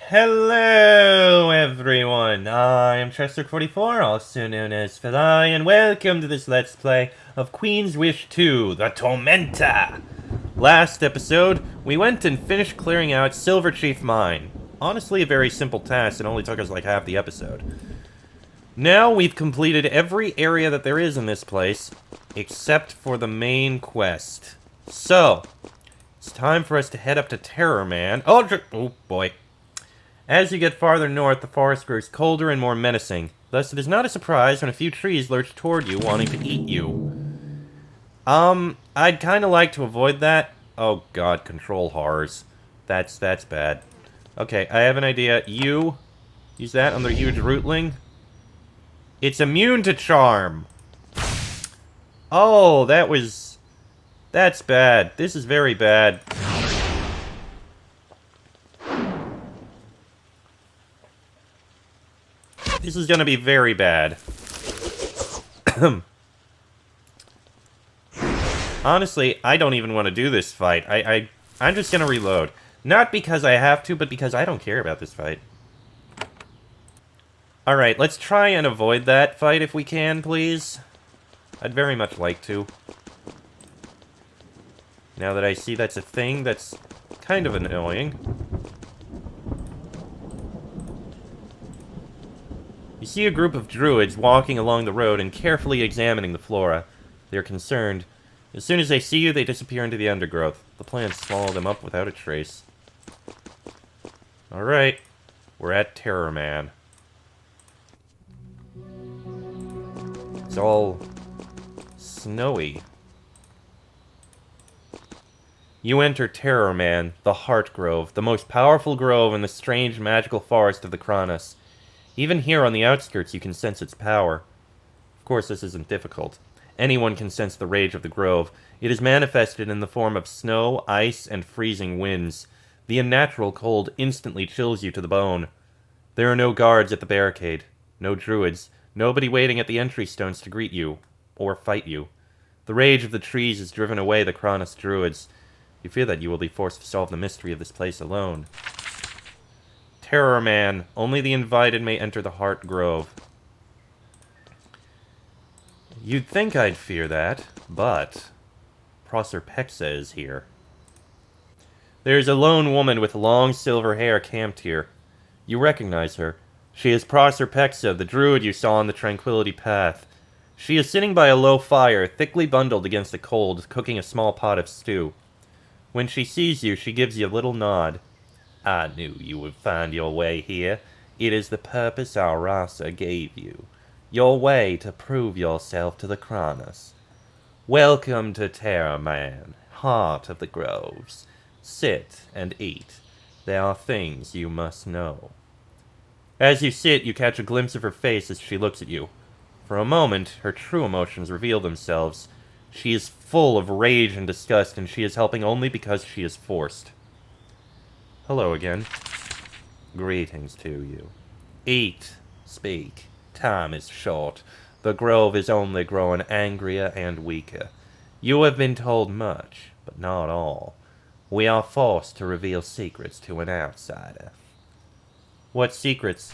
Hello, everyone. I am Chester44, also known as Philai, and welcome to this Let's Play of Queen's Wish 2, The Tormenta. Last episode, we went and finished clearing out Silver Chief Mine. Honestly, a very simple task. It only took us like half the episode. Now we've completed every area that there is in this place, except for the main quest. So, it's time for us to head up to Tehrorman. Oh boy. As you get farther north, the forest grows colder and more menacing. Thus, it is not a surprise when a few trees lurch toward you, wanting to eat you. I'd kind of like to avoid that. Oh god, control horrors. That's bad. Okay, I have an idea. You, use that on the huge rootling. It's immune to charm. Oh, that's bad. This is very bad. This is gonna be very bad. Honestly, I don't even want to do this fight. I'm just gonna reload. Not because I have to, but because I don't care about this fight. Alright, let's try and avoid that fight if we can, please. I'd very much like to. Now that I see that's a thing, that's kind of annoying. You see a group of druids walking along the road and carefully examining the flora. They're concerned. As soon as they see you, they disappear into the undergrowth. The plants swallow them up without a trace. Alright. We're at Tehrorman. It's all snowy. You enter Tehrorman, the Heart Grove, the most powerful grove in the strange magical forest of the Kranas. Even here on the outskirts, you can sense its power. Of course, this isn't difficult. Anyone can sense the rage of the grove. It is manifested in the form of snow, ice, and freezing winds. The unnatural cold instantly chills you to the bone. There are no guards at the barricade, no druids, nobody waiting at the entry stones to greet you, or fight you. The rage of the trees has driven away the Kranas druids. You fear that you will be forced to solve the mystery of this place alone. Tehrorman. Only the invited may enter the Heart Grove. You'd think I'd fear that, but Proserpexa is here. There's a lone woman with long silver hair camped here. You recognize her. She is Proserpexa, the druid you saw on the Tranquility Path. She is sitting by a low fire, thickly bundled against the cold, cooking a small pot of stew. When she sees you, she gives you a little nod. I knew you would find your way here. It is the purpose our Rasa gave you. Your way to prove yourself to the Kranas. Welcome to Tehrorman, heart of the groves. Sit and eat. There are things you must know. As you sit, you catch a glimpse of her face as she looks at you. For a moment, her true emotions reveal themselves. She is full of rage and disgust, and she is helping only because she is forced. Hello again. Greetings to you. Eat, speak. Time is short. The grove is only growing angrier and weaker. You have been told much, but not all. We are forced to reveal secrets to an outsider. What secrets?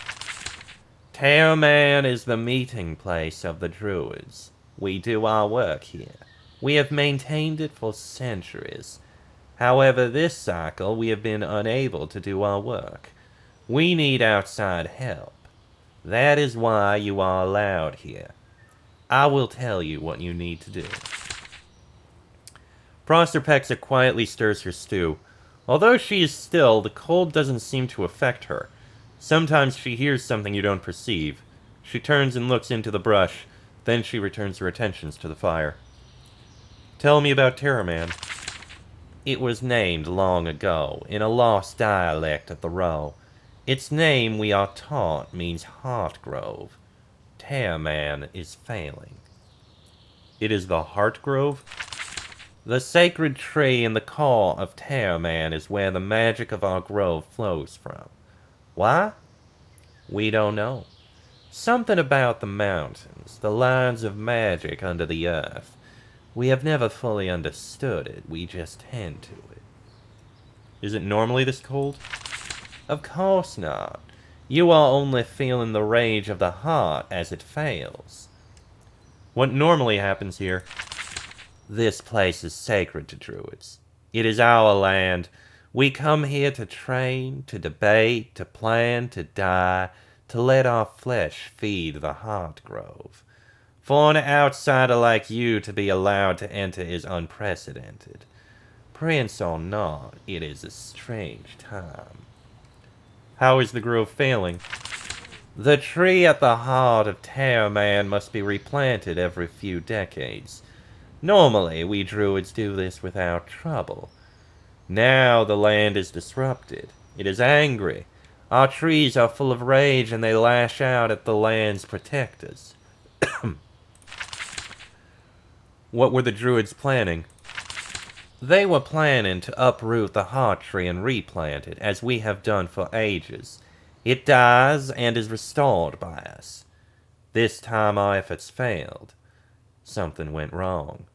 Tehrorman is the meeting place of the druids. We do our work here. We have maintained it for centuries. However, this cycle we have been unable to do our work. We need outside help. That is why you are allowed here. I will tell you what you need to do. Proserpexa quietly stirs her stew. Although she is still, the cold doesn't seem to affect her. Sometimes she hears something you don't perceive. She turns and looks into the brush. Then she returns her attentions to the fire. Tell me about Tehrorman. It was named long ago, in a lost dialect of the Row. Its name, we are taught, means Heart Grove. Tehrorman is failing. It is the Heart Grove? The sacred tree in the core of Tehrorman is where the magic of our grove flows from. Why? We don't know. Something about the mountains, the lines of magic under the earth. We have never fully understood it, we just tend to it. Is it normally this cold? Of course not. You are only feeling the rage of the heart as it fails. What normally happens here... This place is sacred to druids. It is our land. We come here to train, to debate, to plan, to die, to let our flesh feed the heart grove. For an outsider like you to be allowed to enter is unprecedented. Prince or not, it is a strange time. How is the grove failing? The tree at the heart of Tehrorman must be replanted every few decades. Normally, we druids do this without trouble. Now the land is disrupted. It is angry. Our trees are full of rage and they lash out at the land's protectors. What were the druids planning? They were planning to uproot the heart tree and replant it, as we have done for ages. It dies and is restored by us. This time our efforts failed. Something went wrong.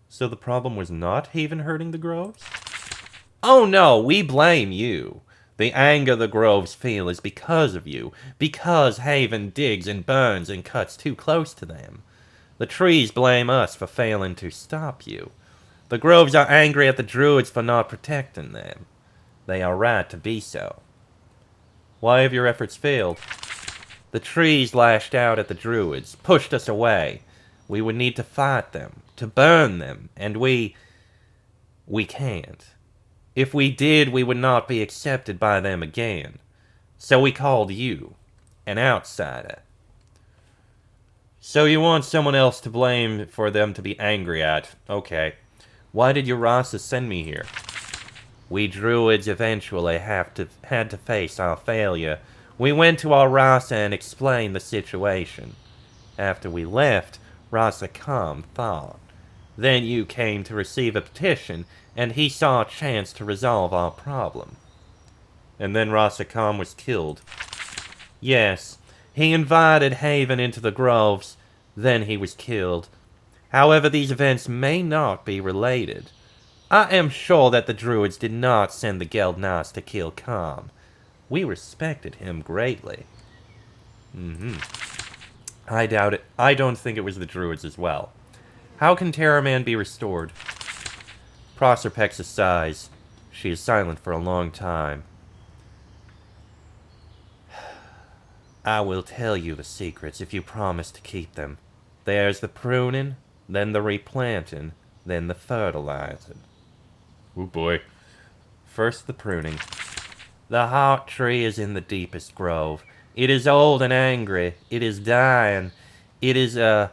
So the problem was not Haven hurting the groves? Oh no, we blame you. The anger the groves feel is because of you, because Haven digs and burns and cuts too close to them. The trees blame us for failing to stop you. The groves are angry at the druids for not protecting them. They are right to be so. Why have your efforts failed? The trees lashed out at the druids, pushed us away. We would need to fight them, to burn them, and we can't. If we did, we would not be accepted by them again. So we called you, an outsider. So you want someone else to blame for them to be angry at. Okay. Why did Urasa send me here? We druids eventually had to face our failure. We went to our Rasa and explained the situation. After we left, Rasa Kam thawed. Then you came to receive a petition, and he saw a chance to resolve our problem. And then Rasa Kam was killed. Yes, he invited Haven into the groves, then he was killed. However, these events may not be related. I am sure that the druids did not send the Geldnas to kill Kam. We respected him greatly. I doubt it. I don't think it was the druids as well. How can Tehrorman be restored? Proserpexis sighs. She is silent for a long time. I will tell you the secrets if you promise to keep them. There's the pruning, then the replanting, then the fertilizing. Oh boy. First the pruning. The heart tree is in the deepest grove. It is old and angry. It is dying. It is a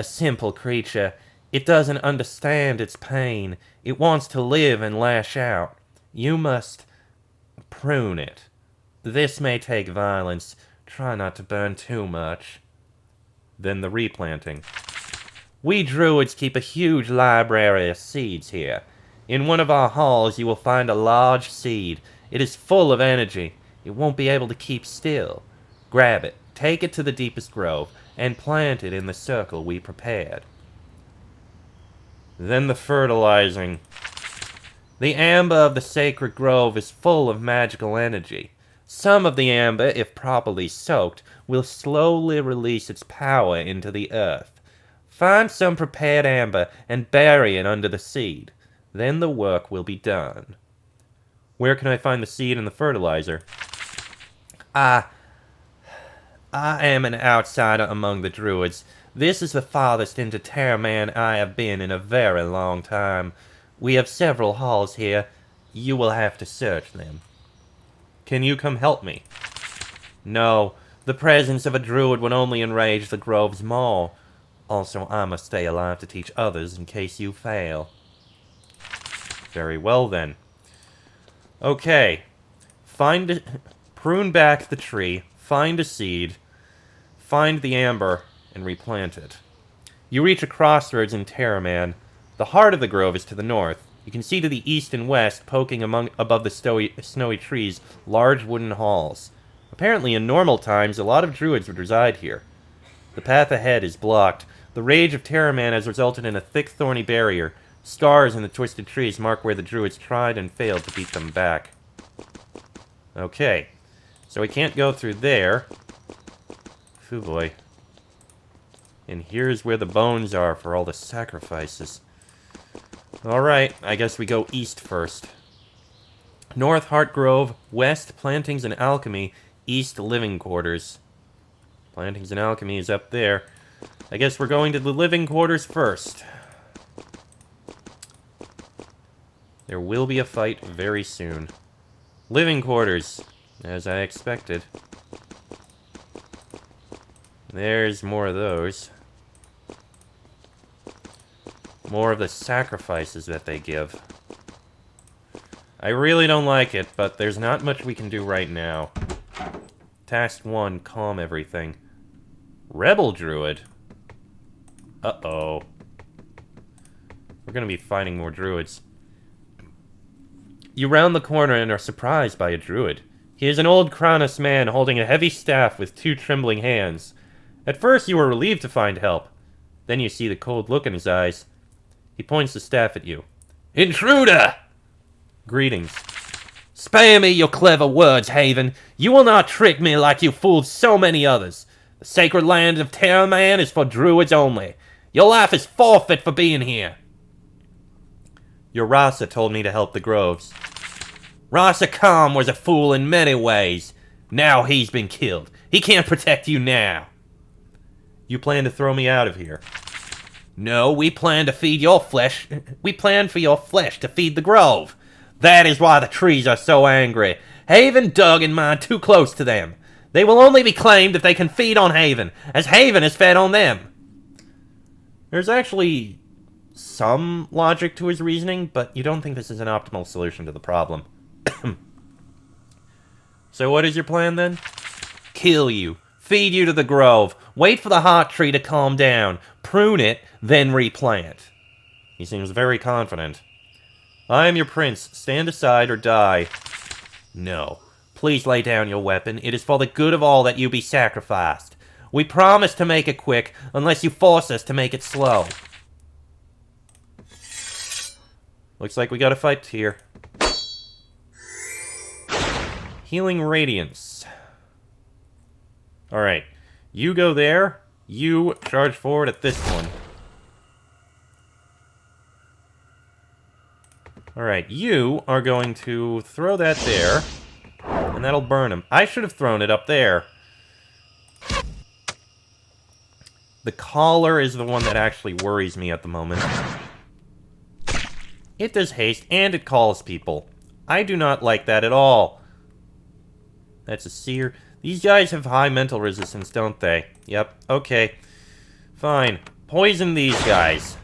simple creature. It doesn't understand its pain. It wants to live and lash out. You must prune it. This may take violence. Try not to burn too much. Then the replanting. We druids keep a huge library of seeds here. In one of our halls you will find a large seed. It is full of energy. It won't be able to keep still. Grab it, take it to the deepest grove, and plant it in the circle we prepared. Then the fertilizing. The amber of the sacred grove is full of magical energy. Some of the amber, if properly soaked, will slowly release its power into the earth. Find some prepared amber and bury it under the seed. Then the work will be done. Where can I find the seed and the fertilizer? I am an outsider among the druids. This is the farthest into Tehrorman I have been in a very long time. We have several halls here. You will have to search them. Can you come help me? No, the presence of a druid would only enrage the groves more. Also, I must stay alive to teach others in case you fail. Very well then. Okay. Prune back the tree, find a seed, find the amber, and replant it. You reach a crossroads in Tehrorman. The heart of the grove is to the north. You can see to the east and west, poking above the snowy trees, large wooden halls. Apparently, in normal times, a lot of druids would reside here. The path ahead is blocked. The rage of Tehrorman has resulted in a thick, thorny barrier. Scars in the twisted trees mark where the druids tried and failed to beat them back. Okay. So we can't go through there. Phew boy. And here's where the bones are for all the sacrifices. Alright, I guess we go east first. North, Heart Grove. West, Plantings and Alchemy. East, Living Quarters. Plantings and Alchemy is up there. I guess we're going to the Living Quarters first. There will be a fight very soon. Living Quarters, as I expected. There's more of those. More of the sacrifices that they give. I really don't like it, but there's not much we can do right now. Task 1, calm everything. Rebel Druid? Uh-oh. We're gonna be fighting more druids. You round the corner and are surprised by a druid. He is an old Kranos man holding a heavy staff with 2 trembling hands. At first you are relieved to find help. Then you see the cold look in his eyes. He points the staff at you. Intruder! Greetings. Spare me your clever words, Haven. You will not trick me like you fooled so many others. The sacred land of Tehrorman is for druids only. Your life is forfeit for being here. Your Rasa told me to help the Groves. Rasa Khan was a fool in many ways. Now he's been killed. He can't protect you now. You plan to throw me out of here? No, we plan to feed your flesh. We plan for your flesh to feed the Grove. That is why the trees are so angry. Haven dug and mined too close to them. They will only be claimed if they can feed on Haven, as Haven is fed on them. There's actually some logic to his reasoning, but you don't think this is an optimal solution to the problem. So what is your plan then? Kill you. Feed you to the Grove. Wait for the heart tree to calm down. Prune it, then replant. He seems very confident. I am your prince. Stand aside or die. No. Please lay down your weapon. It is for the good of all that you be sacrificed. We promise to make it quick, unless you force us to make it slow. Looks like we got a fight here. Healing Radiance. Alright. You go there. You charge forward at this one. Alright, you are going to throw that there. And that'll burn him. I should have thrown it up there. The collar is the one that actually worries me at the moment. It does haste, and it calls people. I do not like that at all. That's a seer. These guys have high mental resistance, don't they? Yep, okay. Fine. Poison these guys.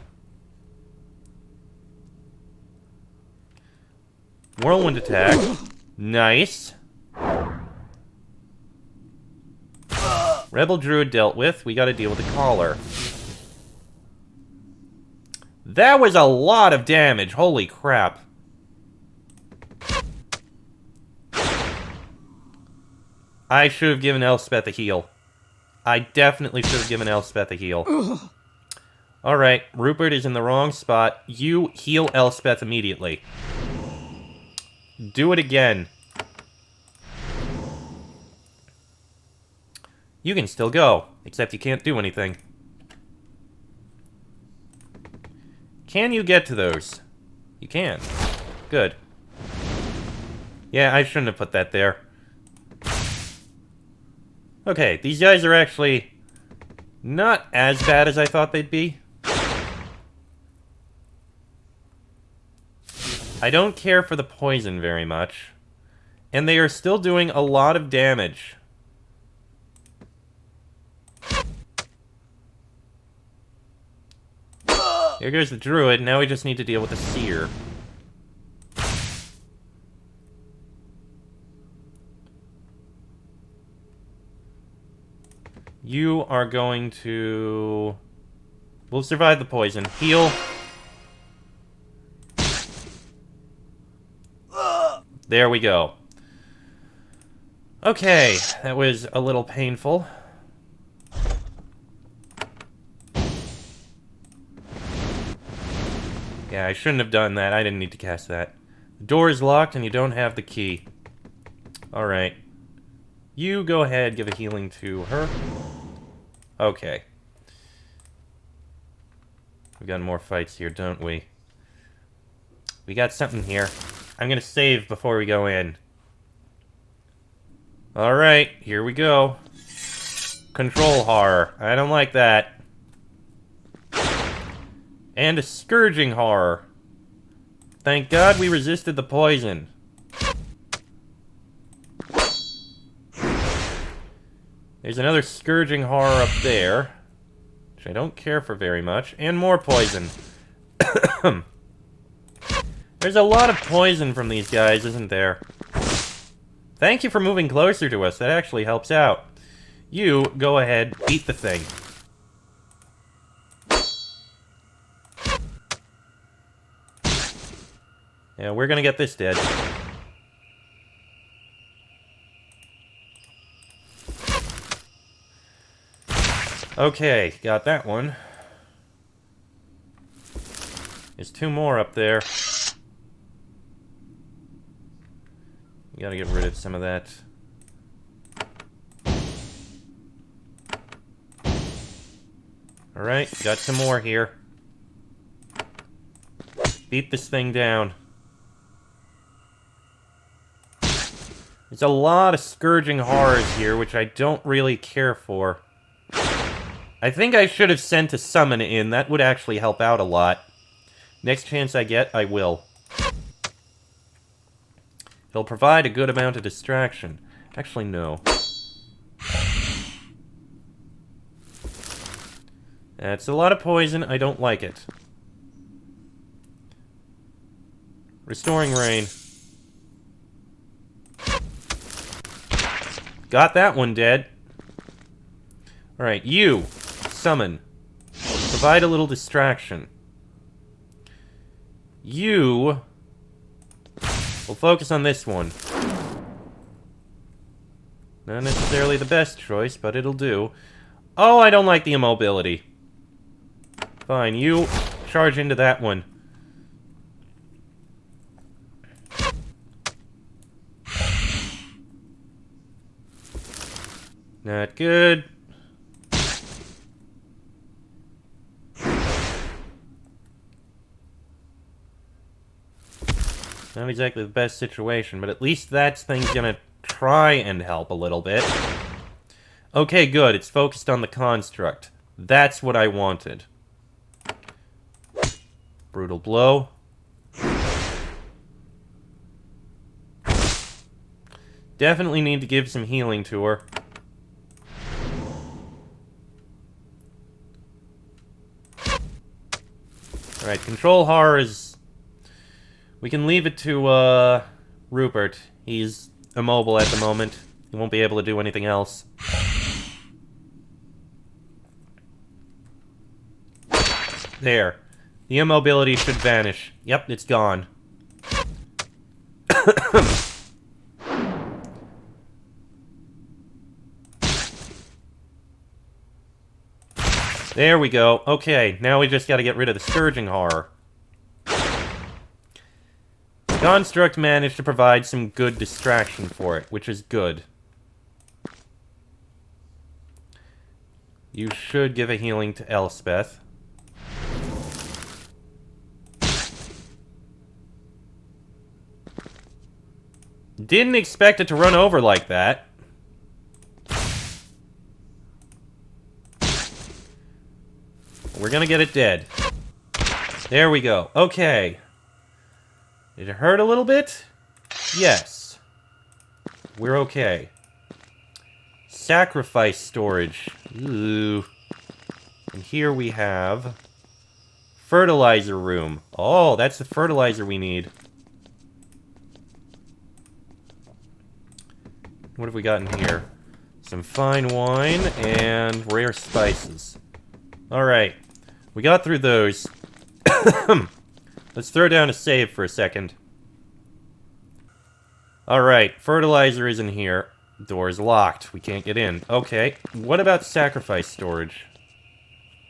Whirlwind attack. Nice. Rebel Druid dealt with. We gotta deal with the collar. That was a lot of damage. Holy crap. I should have given Elspeth a heal. I definitely should have given Elspeth a heal. Alright, Rupert is in the wrong spot. You heal Elspeth immediately. Do it again. You can still go, except you can't do anything. Can you get to those? You can. Good. Yeah, I shouldn't have put that there. Okay, these guys are actually not as bad as I thought they'd be. I don't care for the poison very much. And they are still doing a lot of damage. Here goes the druid. Now we just need to deal with the seer. You are going to... We'll survive the poison. Heal. There we go. Okay, that was a little painful. Yeah, I shouldn't have done that. I didn't need to cast that. The door is locked and you don't have the key. Alright. You go ahead, give a healing to her. Okay. We got more fights here, don't we? We got something here. I'm gonna save before we go in. Alright, here we go. Control horror. I don't like that. And a scourging horror. Thank God we resisted the poison. There's another scourging horror up there, which I don't care for very much. And more poison. There's a lot of poison from these guys, isn't there? Thank you for moving closer to us. That actually helps out. You, go ahead, beat the thing. Yeah, we're gonna get this dead. Okay, got that one. There's two more up there. We gotta get rid of some of that. Alright, got some more here. Beat this thing down. There's a lot of scourging horrors here, which I don't really care for. I think I should have sent a summon in. That would actually help out a lot. Next chance I get, I will. It'll provide a good amount of distraction. Actually, no. That's a lot of poison. I don't like it. Restoring rain. Got that one dead. Alright, you. Summon. Provide a little distraction. You... We'll focus on this one. Not necessarily the best choice, but it'll do. Oh, I don't like the immobility. Fine, you charge into that one. Not good. Not exactly the best situation, but at least that thing's gonna try and help a little bit. Okay, good. It's focused on the construct. That's what I wanted. Brutal blow. Definitely need to give some healing to her. Alright, control horror is... We can leave it to, Rupert. He's immobile at the moment. He won't be able to do anything else. There. The immobility should vanish. Yep, it's gone. There we go. Okay, now we just gotta get rid of the scourging horror. Construct managed to provide some good distraction for it, which is good. You should give a healing to Elspeth. Didn't expect it to run over like that. We're gonna get it dead. There we go. Okay. Did it hurt a little bit? Yes. We're okay. Sacrifice storage. Ooh. And here we have... fertilizer room. Oh, that's the fertilizer we need. What have we got in here? Some fine wine and rare spices. Alright. We got through those. Let's throw down a save for a second. Alright, fertilizer is in here. Door's locked. We can't get in. Okay, what about sacrifice storage?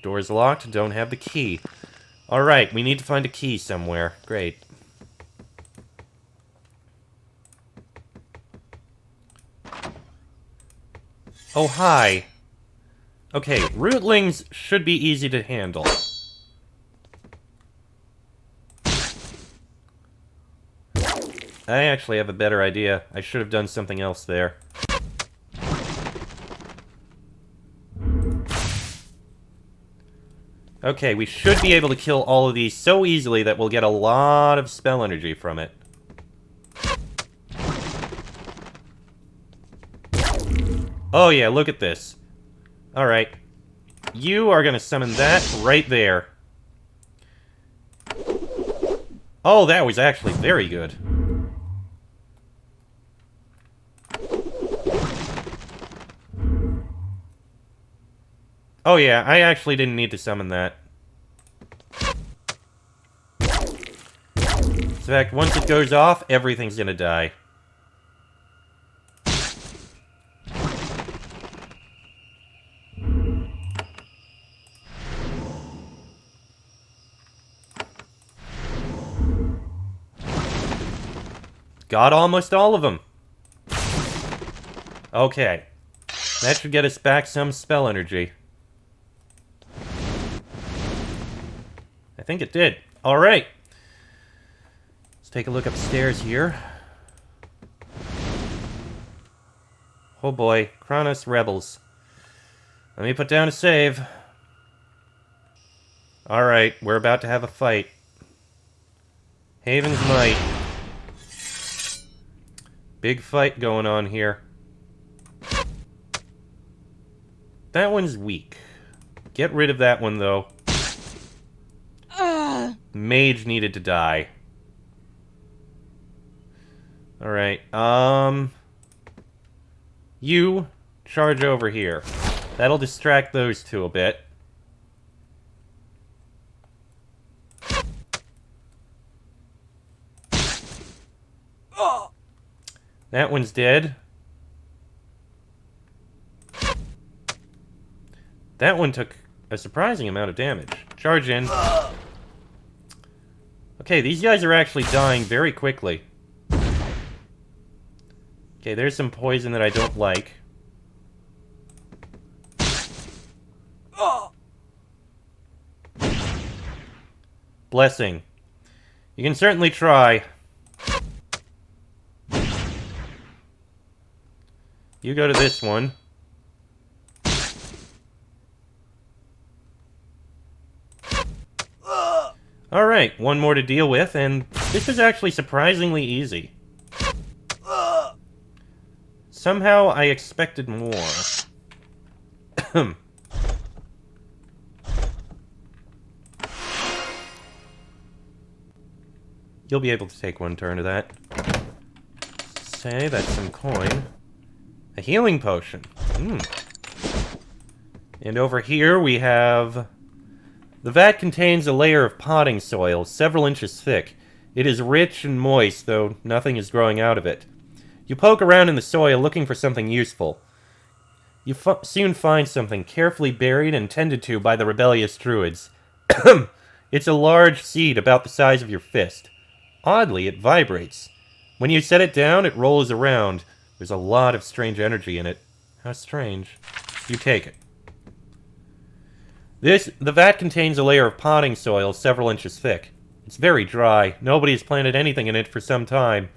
Door's locked, don't have the key. Alright, we need to find a key somewhere. Great. Oh, hi. Okay, rootlings should be easy to handle. I actually have a better idea. I should have done something else there. Okay, we should be able to kill all of these so easily that we'll get a lot of spell energy from it. Oh yeah, look at this. Alright. You are gonna summon that right there. Oh, that was actually very good. Oh yeah, I actually didn't need to summon that. In fact, once it goes off, everything's gonna die. Got almost all of them. Okay. That should get us back some spell energy. I think it did. Alright. Let's take a look upstairs here. Oh boy. Kronos Rebels. Let me put down a save. Alright, we're about to have a fight. Haven's Might. Big fight going on here. That one's weak. Get rid of that one, though. Mage needed to die. Alright, you charge over here. That'll distract those two a bit. That one's dead. That one took a surprising amount of damage. Charge in. Okay, these guys are actually dying very quickly. Okay, there's some poison that I don't like. Blessing. You can certainly try. You go to this one. Alright, one more to deal with, and this is actually surprisingly easy. Somehow I expected more. You'll be able to take one turn of that. Say, that's some coin. A healing potion. And over here we have... The vat contains a layer of potting soil, several inches thick. It is rich and moist, though nothing is growing out of it. You poke around in the soil looking for something useful. You soon find something carefully buried and tended to by the rebellious druids. It's a large seed about the size of your fist. Oddly, it vibrates. When you set it down, it rolls around. There's a lot of strange energy in it. How strange. You take it. The vat contains a layer of potting soil several inches thick. It's very dry. Nobody's planted anything in it for some time.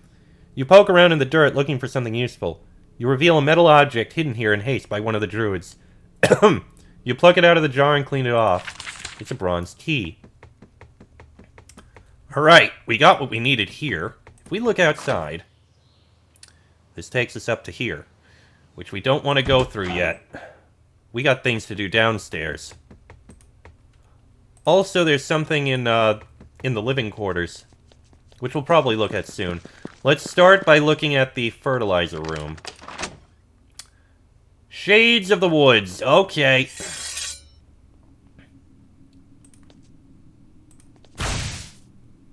You poke around in the dirt looking for something useful. You reveal a metal object hidden here in haste by one of the druids. You pluck it out of the jar and clean it off. It's a bronze key. Alright, we got what we needed here. If we look outside, this takes us up to here, which we don't want to go through yet. We got things to do downstairs. Also, there's something in the living quarters, which we'll probably look at soon. Let's start by looking at the fertilizer room. Shades of the Woods. Okay.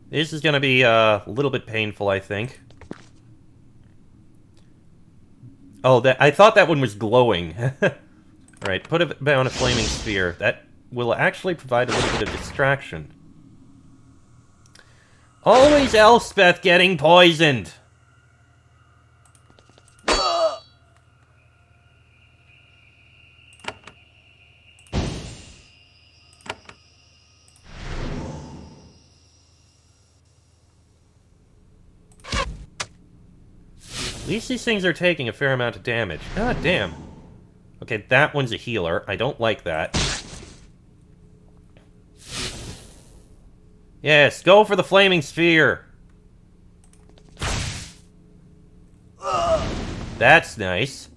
This is going to be a little bit painful, I think. Oh, I thought that one was glowing. Alright, put it on a flaming sphere. That will actually provide a little bit of distraction. Always Elspeth getting poisoned! At least these things are taking a fair amount of damage. God damn. Okay, that one's a healer. I don't like that. Yes, go for the flaming sphere. That's nice.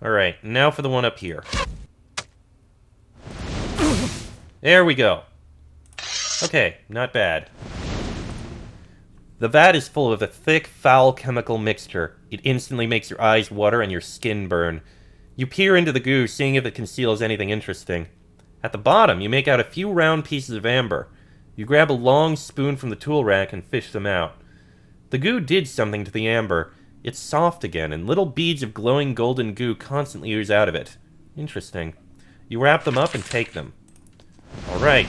Alright, now for the one up here. There we go. Okay, not bad. The vat is full of a thick, foul chemical mixture. It instantly makes your eyes water and your skin burn. You peer into the goo, seeing if it conceals anything interesting. At the bottom, you make out a few round pieces of amber. You grab a long spoon from the tool rack and fish them out. The goo did something to the amber. It's soft again, and little beads of glowing golden goo constantly ooze out of it. Interesting. You wrap them up and take them. Alright.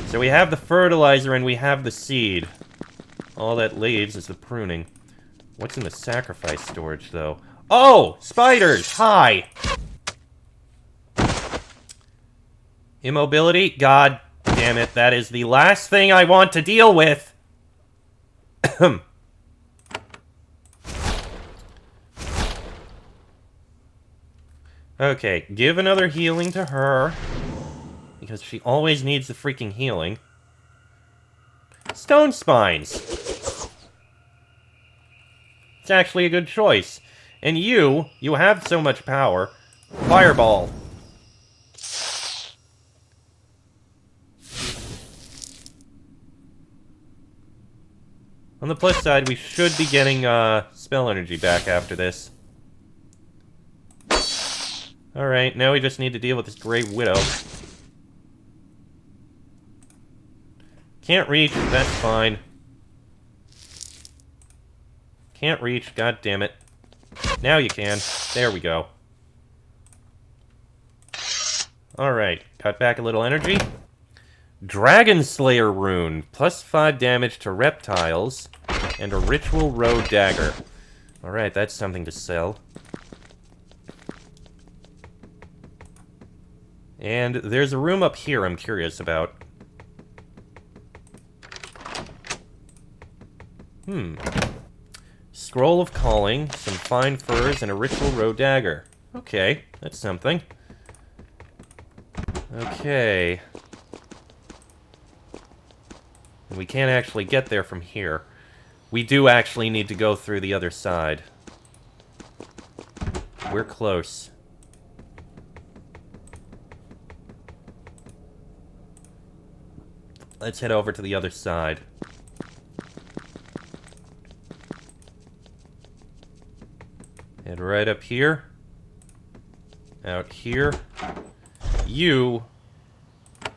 So we have the fertilizer and we have the seed. All that leaves is the pruning. What's in the sacrifice storage, though? Oh! Spiders! Hi! Immobility? God damn it, that is the last thing I want to deal with! Okay, give another healing to her. Because she always needs the freaking healing. Stone spines! It's actually a good choice. And you have so much power. Fireball! On the plus side, we should be getting spell energy back after this. Alright, now we just need to deal with this Grey Widow. Can't reach, that's fine. Can't reach, god damn it. Now you can. There we go. Alright, cut back a little energy. Dragon Slayer rune. Plus 5 damage to reptiles. And a ritual road dagger. Alright, that's something to sell. And there's a room up here I'm curious about. Scroll of Calling, some fine furs, and a ritual road dagger. Okay, that's something. Okay. And we can't actually get there from here. We do actually need to go through the other side. We're close. Let's head over to the other side. Head right up here. Out here. You...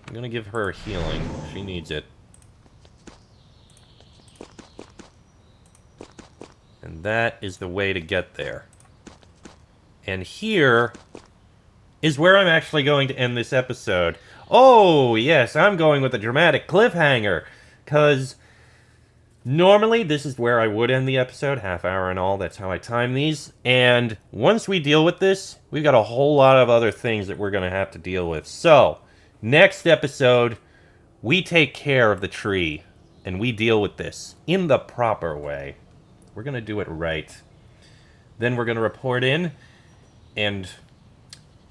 I'm gonna give her a healing. She needs it. And that is the way to get there. And here is where I'm actually going to end this episode. Oh, yes, I'm going with a dramatic cliffhanger. Because normally this is where I would end the episode, half hour and all. That's how I time these. And once we deal with this, we've got a whole lot of other things that we're going to have to deal with. So, next episode, we take care of the tree. And we deal with this in the proper way. We're going to do it right. Then we're going to report in and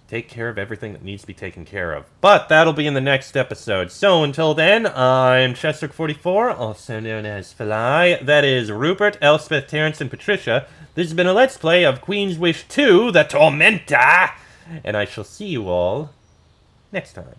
take care of everything that needs to be taken care of. But that'll be in the next episode. So until then, I'm Chester44, also known as Fly. That is Rupert, Elspeth, Terrence, and Patricia. This has been a Let's Play of Queen's Wish 2, The Tormentor. And I shall see you all next time.